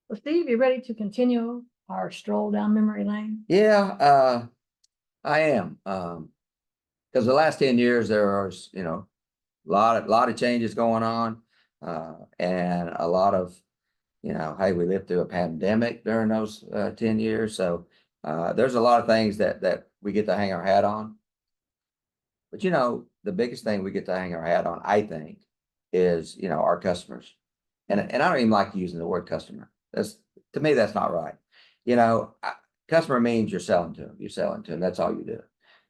Well, Steve, you ready to continue our stroll down memory lane? Yeah, I am. Because the last 10 years there are, a lot of changes going on, and a lot of, hey, we lived through a pandemic during those 10 years. So there's a lot of things that we get to hang our hat on. But the biggest thing we get to hang our hat on, I think, is our customers. And I don't even like using the word customer. To me, that's not right. Customer means you're selling to them. You're selling to them. That's all you do.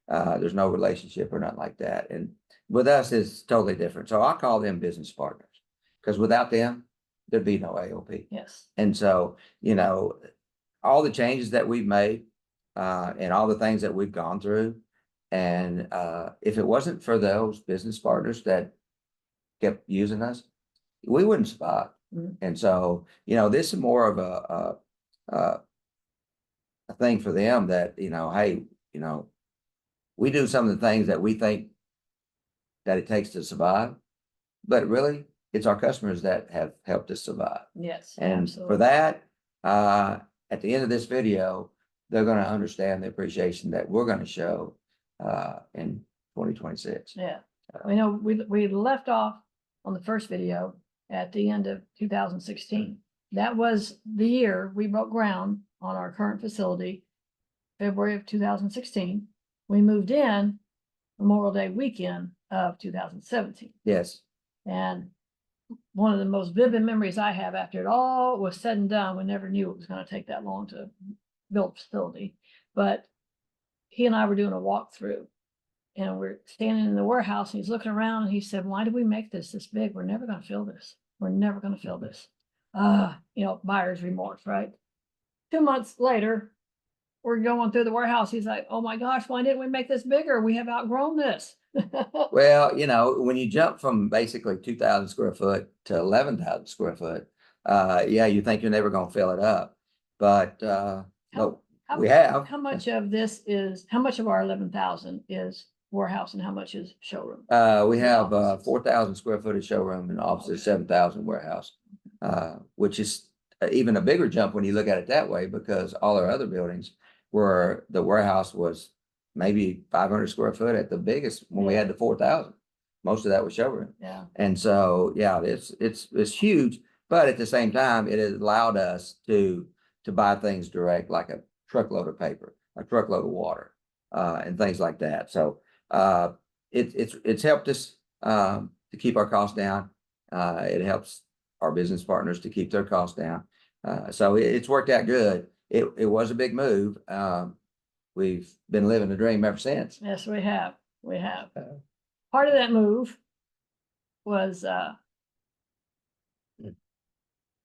There's no relationship or nothing like that. And with us, it's totally different. So I call them business partners, because without them, there'd be no AOP. Yes. And so, all the changes that we've made, and all the things that we've gone through, and if it wasn't for those business partners that kept using us, we wouldn't survive. Mhm. And so, this is more of a thing for them that, hey, we do some of the things that we think that it takes to survive, but really it's our customers that have helped us survive. Yes. And absolutely. for that, at the end of this video, they're going to understand the appreciation that we're going to show in 2026. Yeah. We know we left off on the first video at the end of 2016. That was the year we broke ground on our current facility, February of 2016. We moved in Memorial Day weekend of 2017. Yes. And one of the most vivid memories I have after it all was said and done, we never knew it was going to take that long to build a facility. But he and I were doing a walkthrough, and we're standing in the warehouse, and he's looking around, and he said, "Why did we make this big? We're never going to fill this. We're never going to fill this." Buyer's remorse, right? 2 months later, we're going through the warehouse. He's like, "Oh my gosh, why didn't we make this bigger? We have outgrown this." Well, when you jump from basically 2,000 square foot to 11,000 square foot, yeah, you think you're never going to fill it up, but we have. How much of our 11,000 is warehouse and how much is showroom? We have 4,000 square foot of showroom and offices, 7,000 warehouse, which is even a bigger jump when you look at it that way, because all our other buildings where the warehouse was maybe 500 square foot at the biggest when we had the 4,000. Most of that was showroom. Yeah. And so, yeah, it's huge, but at the same time, it has allowed us to buy things direct, like a truckload of paper, a truckload of water, and things like that. So it's helped us to keep our costs down. It helps our business partners to keep their costs down. So it's worked out good. It was a big move. We've been living the dream ever since. Yes, we have. Part of that move was I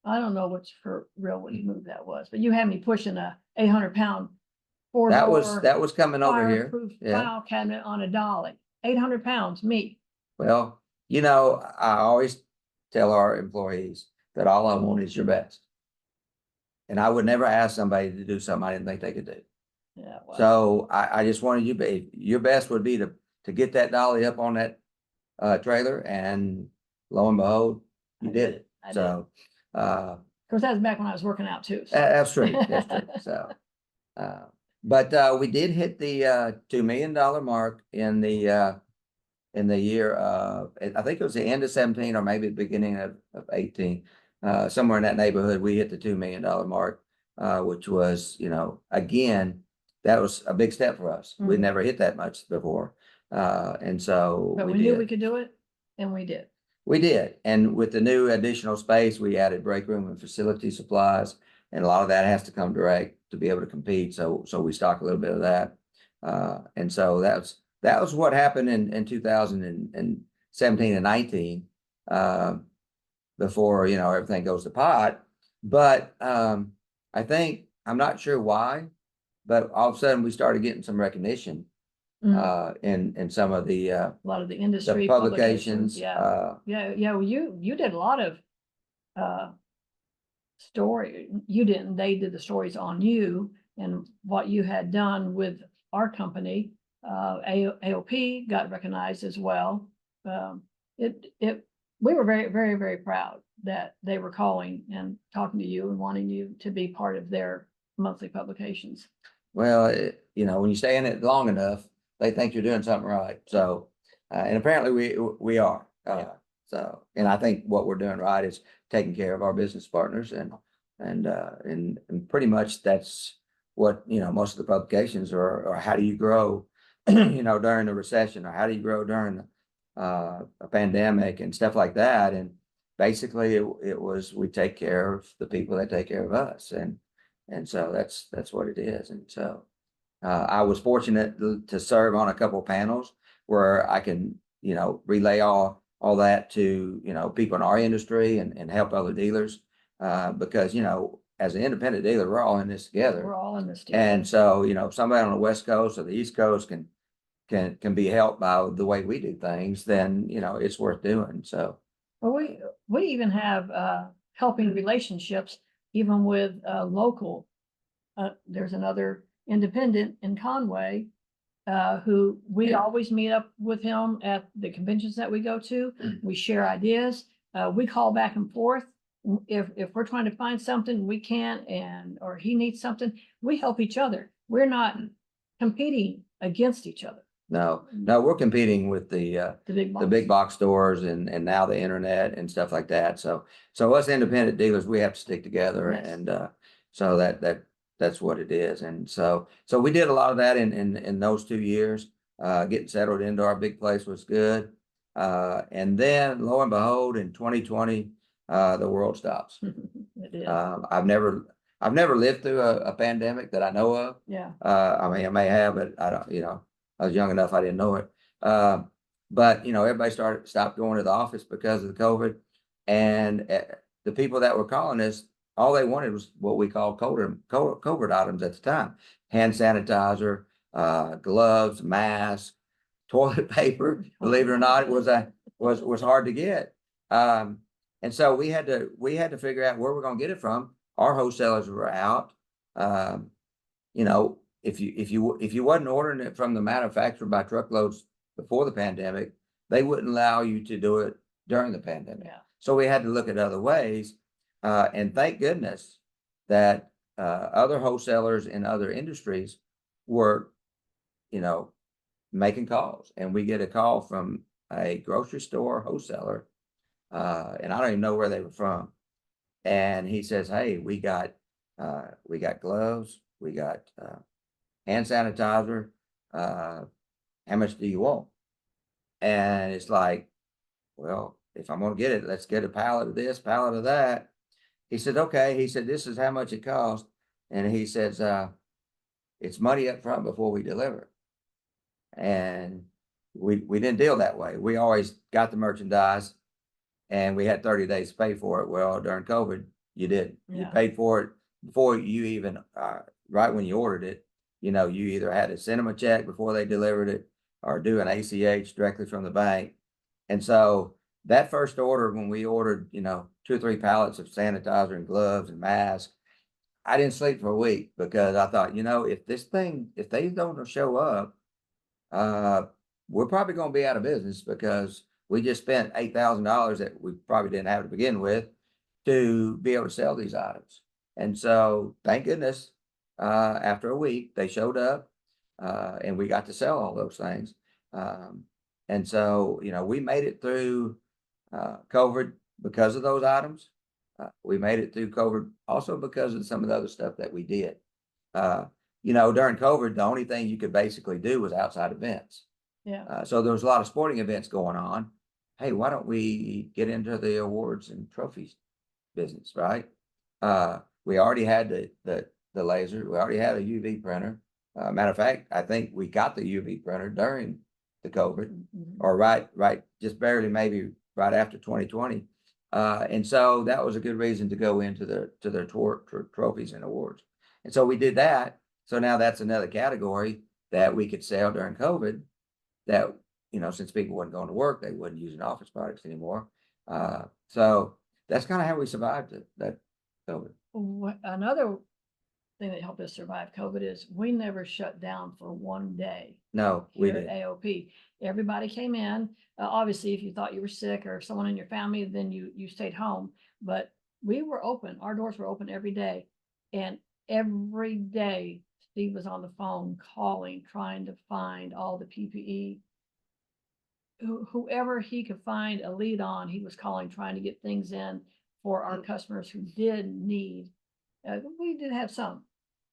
don't know which move that was, but you had me pushing a 800-pound That was coming over here. Fireproof file cabinet on a dolly. 800 pounds, me. Well, I always tell our employees that all I want is your best. And I would never ask somebody to do something I didn't think they could do. Yeah. Well, So I just wanted your best would be to get that dolly up on that trailer, and lo and behold, you did it. So of course, that was back when I was working out too. So. That's true. That's true. So but we did hit the $2 million mark in the year I think it was the end of 17 or maybe the beginning of 18. Somewhere in that neighborhood, we hit the $2 million mark, which was, again, that was a big step for us. We'd never hit that much before. And so but we knew we could do it, and we did. We did. And with the new additional space, we added break room and facility supplies, and a lot of that has to come direct to be able to compete. So we stock a little bit of that. And so that was what happened in 2017 and 19, before, everything goes to pot. But I think, I'm not sure why, but all of a sudden we started getting some recognition in some of the a lot of the industry publications. Yeah. Well, you did a lot of story. You didn't. They did the stories on you and what you had done with our company. AOP got recognized as well. It we were very, very, very proud that they were calling and talking to you and wanting you to be part of their monthly publications. Well, when you stay in it long enough, they think you're doing something right. So, and apparently we are. Yeah. So, and I think what we're doing right is taking care of our business partners and pretty much that's what, most of the publications are, or how do you grow, during the recession, or how do you grow during a pandemic and stuff like that. And basically it was, we take care of the people that take care of us. And so that's what it is. And so I was fortunate to serve on a couple panels where I can, relay all that to, people in our industry and help other dealers. Because, as an independent dealer, we're all in this together. We're all in this together. And so, somebody on the West Coast or the East Coast can be helped by the way we do things, then, it's worth doing. So. Well, we even have helping relationships even with local. There's another independent in Conway who we always meet up with him at the conventions that we go to. We share ideas. We call back and forth. If we're trying to find something we can't or he needs something, we help each other. We're not competing against each other. No, we're competing with the big box stores and now the internet and stuff like that. So us independent dealers, we have to stick together. Yes. And so that's what it is. And so we did a lot of that in those 2 years. Getting settled into our big place was good. And then lo and behold, in 2020, the world stops. It is. I've never lived through a pandemic that I know of. Yeah. I mean, I may have, but I don't, I was young enough, I didn't know it. But, everybody stopped going to the office because of the COVID. And the people that were calling us, all they wanted was what we call COVID items at the time. Hand sanitizer, gloves, masks, toilet paper. Believe it or not, it was hard to get. And so we had to figure out where we're going to get it from. Our wholesalers were out. If you wasn't ordering it from the manufacturer by truckloads before the pandemic, they wouldn't allow you to do it during the pandemic. Yeah. So we had to look at other ways. And thank goodness that other wholesalers in other industries were, making calls. And we get a call from a grocery store wholesaler, and I don't even know where they were from. And he says, "Hey, we got gloves, we got hand sanitizer. How much do you want?" And it's like, well, if I'm going to get it, let's get a pallet of this, pallet of that. He said, okay. He said, this is how much it costs. And he says, it's money up front before we deliver. And we didn't deal that way. We always got the merchandise and we had 30 days to pay for it. Well, during COVID, you didn't. You paid for it before you even, right when you ordered it. You either had to send them a check before they delivered it or do an ACH directly from the bank. And so that first order, when we ordered, 2 or 3 pallets of sanitizer and gloves and masks, I didn't sleep for a week because I thought, if they don't show up, we're probably going to be out of business because we just spent $8,000 that we probably didn't have to begin with to be able to sell these items. And so thank goodness, after a week, they showed up, and we got to sell all those things. And so, we made it through COVID because of those items. We made it through COVID also because of some of the other stuff that we did. During COVID, the only thing you could basically do was outside events. Yeah. So there was a lot of sporting events going on. Hey, why don't we get into the awards and trophies business, right? We already had the laser. We already had a UV printer. Matter of fact, I think we got the UV printer during the COVID, or right, just barely, maybe right after 2020. And so that was a good reason to go into their trophies and awards. And so we did that. So now that's another category that we could sell during COVID that, since people wasn't going to work, they wasn't using office products anymore. So that's kind of how we survived that COVID. Another thing that helped us survive COVID is we never shut down for one day No, we here at did. AOP. Everybody came in. Obviously, if you thought you were sick or someone in your family, then you stayed home. But we were open. Our doors were open every day. And every day, Steve was on the phone calling, trying to find all the PPE. Whoever he could find a lead on, he was calling, trying to get things in for our customers who did need. We did have some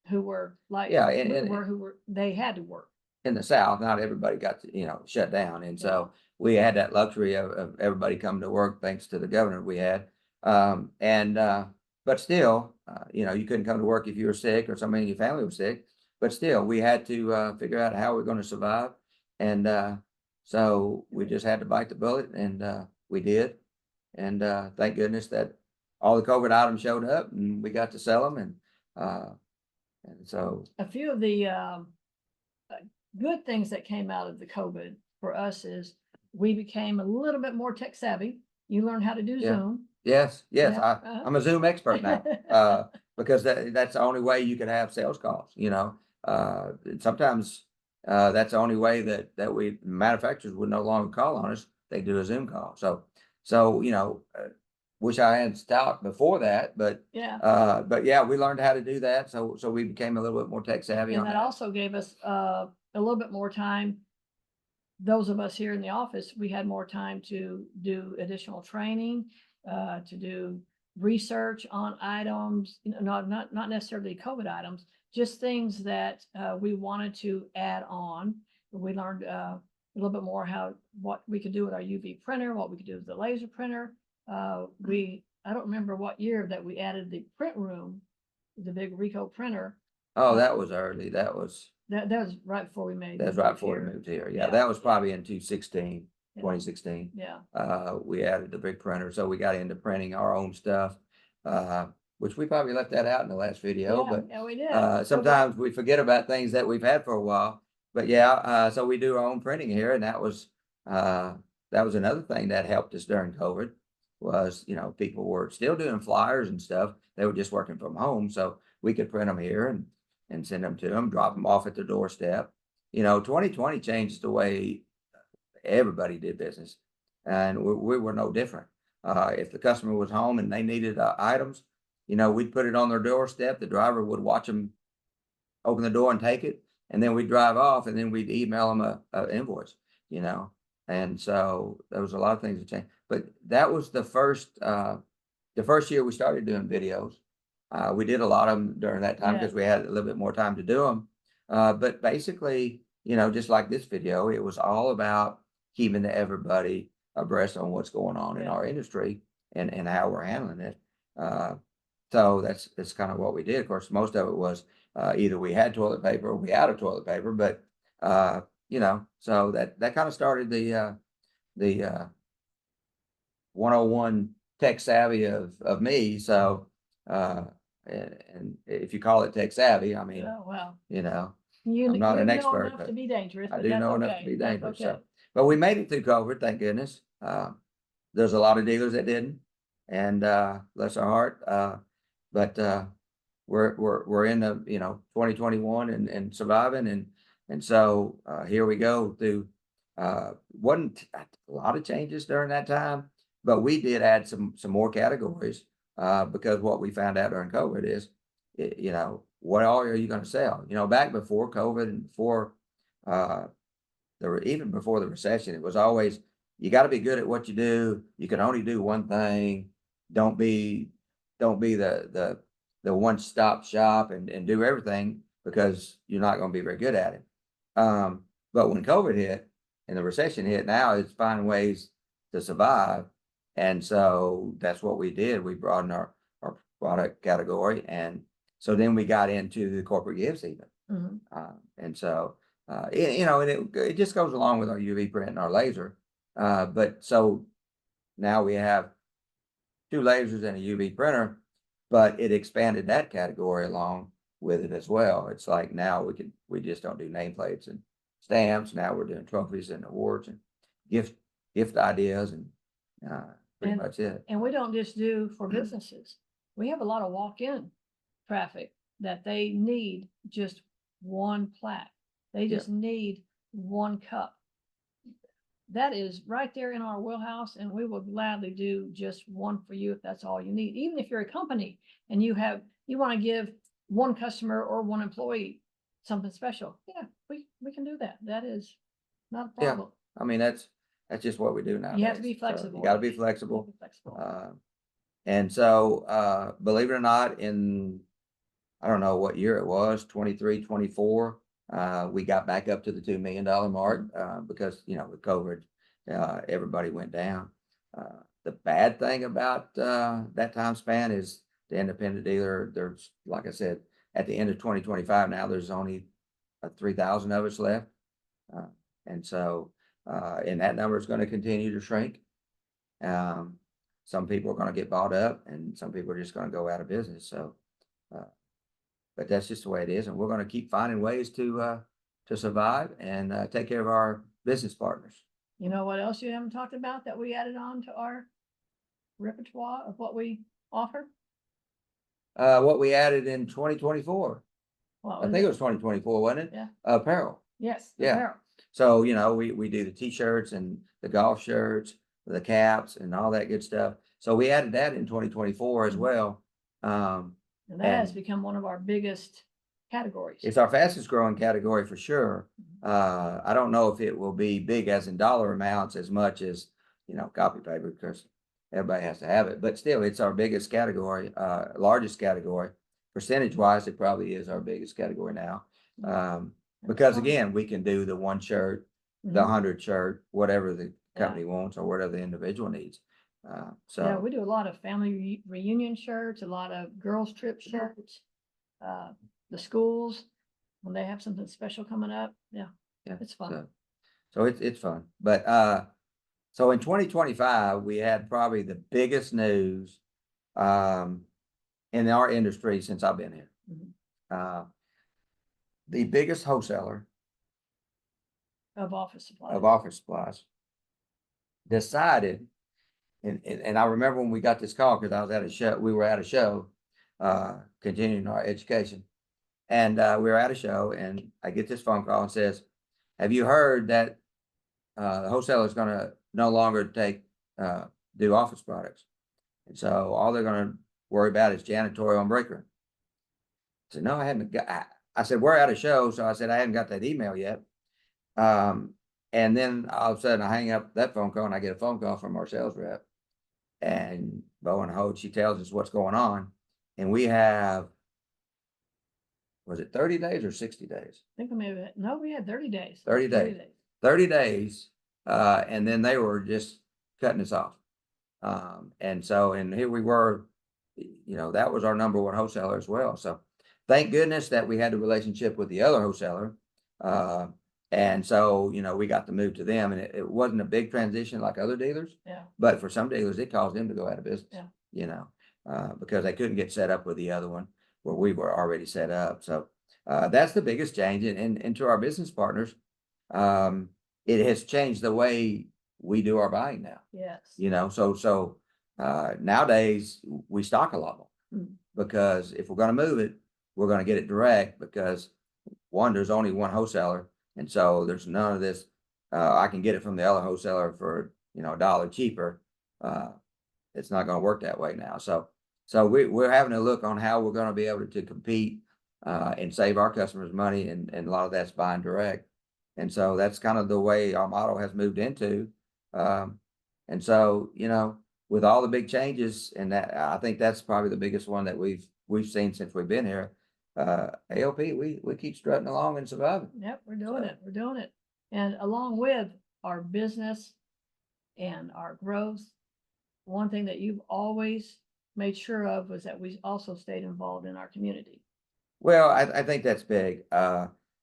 who were like, Yeah, and who were, they had to work. in the South, not everybody got to, shut down. And so we had that luxury of everybody coming to work thanks to the governor we had. But still, you couldn't come to work if you were sick or somebody in your family was sick. But still, we had to figure out how we're going to survive. And so we just had to bite the bullet, and we did. And thank goodness that all the COVID items showed up and we got to sell them. And so A few of the good things that came out of the COVID for us is we became a little bit more tech savvy. You learn how to do Yeah. Zoom. yes, Yeah, uh-huh. I'm a Zoom expert now. Because that's the only way you can have sales calls, sometimes that's the only way that we manufacturers would no longer call on us. They do a Zoom call. So wish I had stopped before that, but yeah, we learned how to do that. So we became a little bit more tech savvy And on that that. also gave us a little bit more time. Those of us here in the office, we had more time to do additional training, to do research on items, not necessarily COVID items, just things that we wanted to add on. We learned a little bit more what we could do with our UV printer, what we could do with the laser printer. I don't remember what year that we added the print room, the big Ricoh printer. Oh, that was early. That was That was right before we made. That's the right move before we here. moved here. Yeah, Yeah, that was yeah. probably in 2016. Yeah. We added the big printer, so we got into printing our own stuff, which we probably left that out in the last video, Yeah, but yeah, we did. sometimes we forget about things that we've had for a while. But yeah, so we do our own printing here, and that was another thing that helped us during COVID was, people were still doing flyers and stuff. They were just working from home, so we could print them here and send them to them, drop them off at their doorstep. 2020 changed the way everybody did business, and we were no different. If the customer was home and they needed items, we'd put it on their doorstep. The driver would watch them open the door and take it, and then we'd drive off, and then we'd email them a invoice. And so there was a lot of things that changed. But that was the first year we started doing videos. We did a lot of them during that time because we had a little bit more time to do them. But basically, just like this video, it was all about keeping everybody abreast on what's going on in our industry and how we're handling it. So that's kind of what we did. Of course, most of it was either we had toilet paper or we out of toilet paper, but so that kind of started the 101 tech savvy of me. So and if you call it tech savvy, I mean, well, I'm not an expert, enough but to be dangerous. I But do that's know enough okay. to be That's dangerous. okay. So, but we made it through COVID, thank goodness. There's a lot of dealers that didn't, and bless our heart. But we're in the 2021 and surviving, and so here we go through. Wasn't a lot of changes during that time, but we did add some more categories because what we found out during COVID is, what all are you going to sell? Back before COVID and before even before the recession, it was always, you got to be good at what you do. You can only do one thing. Don't be the one-stop shop and do everything, because you're not going to be very good at it. But when COVID hit and the recession hit, now it's finding ways to survive. And so that's what we did. We broadened our product category. And so then we got into the corporate gifts even. And so, and it just goes along with our UV print and our laser. But so now we have 2 lasers and a UV printer, but it expanded that category along with it as well. It's like now we just don't do nameplates and stamps. Now we're doing trophies and awards and gift ideas and pretty much it. And we don't just do for businesses. We have a lot of walk-in traffic. that they need just one plaque. They Yeah. just need one cup. That is right there in our wheelhouse, and we will gladly do just one for you if that's all you need. Even if you're a company and you want to give one customer or one employee something special, yeah, we can do that. That is not a Yeah. problem. I mean, that's just what we do nowadays. You have to be So flexible. You gotta be You have to flexible. be flexible. And so, believe it or not, I don't know what year it was, 23, 24. We got back up to the $2 million mark, because, with COVID, everybody went down. The bad thing about, that time span is the independent dealer, there's, like I said, at the end of 2025 now, there's only 3,000 of us left. And so, and that number is going to continue to shrink. Some people are going to get bought up and some people are just going to go out of business. So, but that's just the way it is. And we're going to keep finding ways to survive and take care of our business partners. You know what else you haven't talked about that we added on to our repertoire of what we offer? What we added in 2024, What I was think it it? was 2024, wasn't it? Yeah. Apparel. Yes. Yeah. apparel. So, we do the t-shirts and the golf shirts, the caps and all that good stuff. So we added that in 2024 as Mhm. well. And that has And become one of our biggest categories. it's our fastest growing category for sure. I don't know if it will be big as in dollar amounts as much as, copy paper, because everybody has to have it, but still it's our biggest category, largest category. Percentage wise, it probably is our biggest category now. Because fun. again, we can do the one shirt, the Mhm. 100 shirt, whatever the Yeah. company wants or whatever the individual needs. Yeah, So we do a lot of family reunion shirts, a lot of girls trip shirts. The schools, when they have something special coming up, yeah, yeah, it's fun. so it's fun. But so in 2025, we had probably the biggest news in our industry since I've been here. Mhm. The biggest wholesaler Of office supplies. of office supplies decided, and I remember when we got this call because I was at a show, we were at a show, continuing our education. And we were at a show and I get this phone call and says, have you heard that the wholesaler is going to no longer do office products? And so all they're going to worry about is janitorial and break room. I said, no, I haven't got, I said, we're at a show. So I said, I haven't got that email yet. And then all of a sudden I hang up that phone call and I get a phone call from our sales rep. And lo and behold, she tells us what's going on. And we have, was it 30 days or 60 days? I think we had 30 days. 30 days. 30 days. And then they were just cutting us off. And here we were, that was our number one wholesaler as well. So thank goodness that we had the relationship with the other wholesaler. And so, we got to move to them, and it wasn't a big transition like other dealers. Yeah. But for some dealers, it caused them to go out of business. Yeah. Because they couldn't get set up with the other one where we were already set up. So that's the biggest change. And to our business partners, it has changed the way we do our buying now. Yes. So nowadays we stock a lot more because if we're going to move it, we're going to get it direct because one, there's only one wholesaler. And so there's none of this. I can get it from the other wholesaler for, $1 cheaper. It's not going to work that way now. So we're having to look on how we're going to be able to compete and save our customers money. And a lot of that's buying direct. And so that's kind of the way our model has moved into. And so, with all the big changes, and that I think that's probably the biggest one that we've seen since we've been here. ALP, we keep strutting along and surviving. Yep, we're doing it. We're doing it. And along with our business and our growth, one thing that you've always made sure of was that we also stayed involved in our community. Well, I think that's big.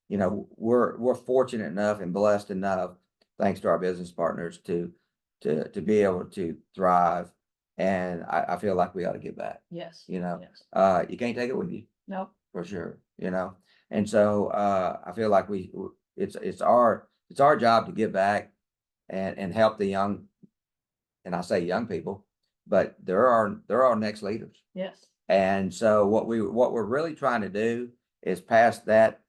We're fortunate enough and blessed enough, thanks to our business partners, to be able to thrive. And I feel like we ought to give back. Yes. Yes. You can't take it with you. Nope. For sure. And so I feel like it's our job to give back and help the young, and I say young people, but they're our next leaders. Yes. And so what we're really trying to do is pass that.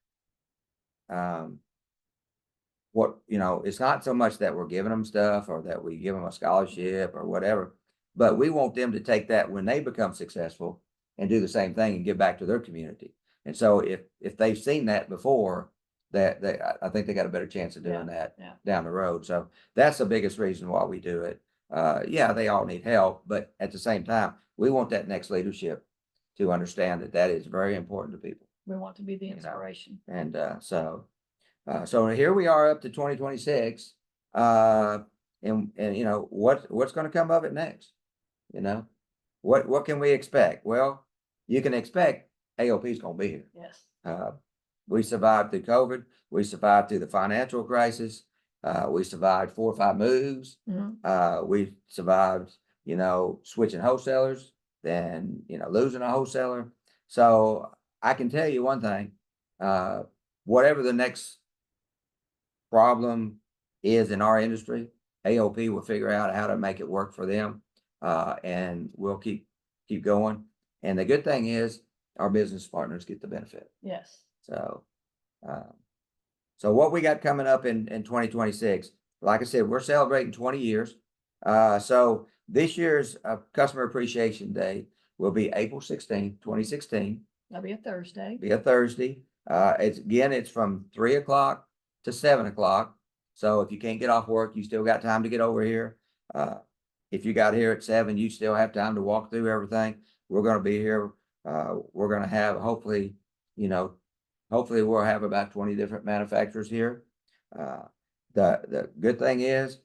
What, it's not so much that we're giving them stuff or that we give them a scholarship or whatever, but we want them to take that when they become successful and do the same thing and give back to their community. And so if they've seen that before, I think they got a better chance of doing that yeah. down the road. So that's the biggest reason why we do it. Yeah, they all need help, but at the same time, we want that next leadership to understand that that is very important to people. We want to be the You know. inspiration. And so here we are up to 2026. And what's going to come of it next? What can we expect? Well, you can expect AOP is going to be here. Yes. We survived through COVID. We survived through the financial crisis. We survived 4 or 5 moves. We survived, switching wholesalers, then, losing a wholesaler. So I can tell you one thing, whatever the next problem is in our industry, AOP will figure out how to make it work for them. And we'll keep going. And the good thing is our business partners get the benefit. Yes. So what we got coming up in 2026, like I said, we're celebrating 20 years. So this year's Customer Appreciation Day will be April 16, 2016. That'll be a Thursday. Be a Thursday. It's from 3 o'clock to 7 o'clock. So if you can't get off work, you still got time to get over here. If you got here at 7, you still have time to walk through everything. We're going to be here. We're going to have, hopefully we'll have about 20 different manufacturers here. The good thing is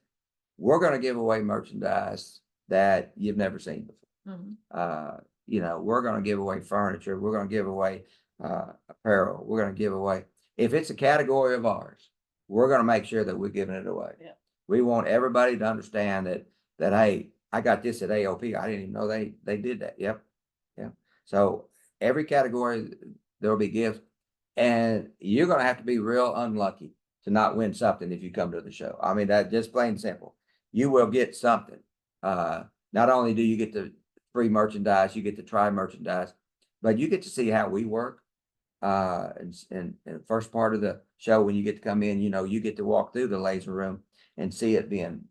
we're going to give away merchandise that you've never seen before. We're going to give away furniture. We're going to give away apparel. We're going to give away, if it's a category of ours, we're going to make sure that we're giving it away. Yeah. We want everybody to understand that, hey, I got this at AOP. I didn't even know they did that. Yep. Yeah. So every category, there'll be gifts, and you're going to have to be real unlucky to not win something if you come to the show. I mean, that just plain simple. You will get something. Not only do you get the free merchandise, you get to try merchandise, but you get to see how we work. And the first part of the show, when you get to come in, you get to walk through the laser room and see it being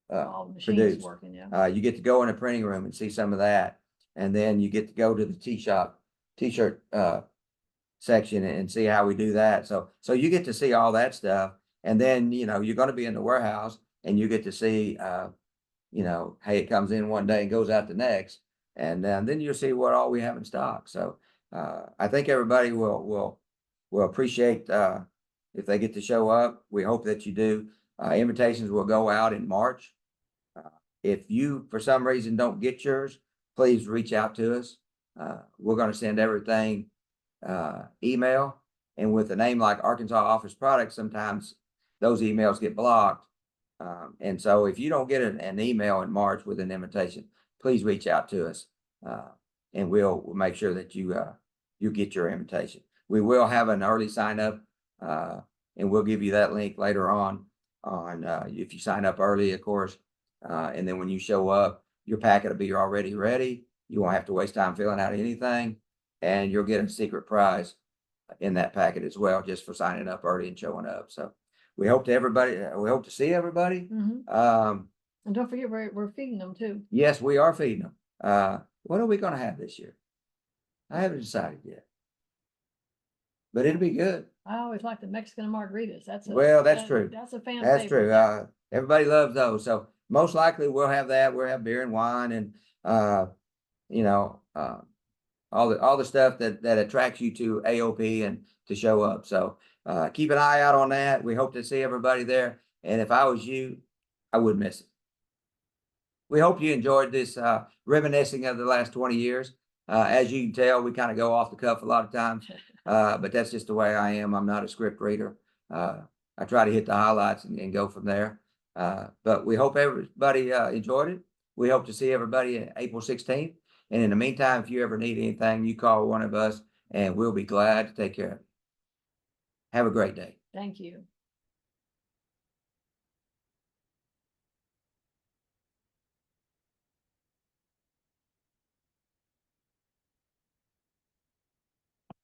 all the machines produced. working. Yeah. You get to go in a printing room and see some of that, and then you get to go to the t-shirt section and see how we do that. So you get to see all that stuff, and then you're going to be in the warehouse and you get to see hey, it comes in one day and goes out the next, and then you'll see what all we have in stock. So I think everybody will appreciate if they get to show up. We hope that you do. Invitations will go out in March. If you, for some reason, don't get yours, please reach out to us. We're going to send everything email, and with a name like Arkansas Office Products, sometimes those emails get blocked. And so if you don't get an email in March with an invitation, please reach out to us, and we'll make sure that you get your invitation. We will have an early sign up, and we'll give you that link later on if you sign up early, of course. And then when you show up, your packet will be already ready. You won't have to waste time filling out anything, and you'll get a secret prize in that packet as well, just for signing up early and showing up. So we hope to see everybody. And don't forget, we're feeding them too. Yes, we are feeding them. What are we going to have this year? I haven't decided yet, but it'll be good. I always like the Mexican margaritas. That's true. That's a fan That's favorite. true. Everybody loves those. So most likely we'll have that. We'll have beer and wine, and all the stuff that attracts you to AOP and to show up. So keep an eye out on that. We hope to see everybody there. And if I was you, I would miss it. We hope you enjoyed this reminiscing of the last 20 years. As you can tell, we kind of go off the cuff a lot of times, but that's just the way I am. I'm not a script reader. I try to hit the highlights and go from there. But we hope everybody enjoyed it. We hope to see everybody April 16th. And in the meantime, if you ever need anything, you call one of us and we'll be glad to take care of you. Have a great day. Thank you.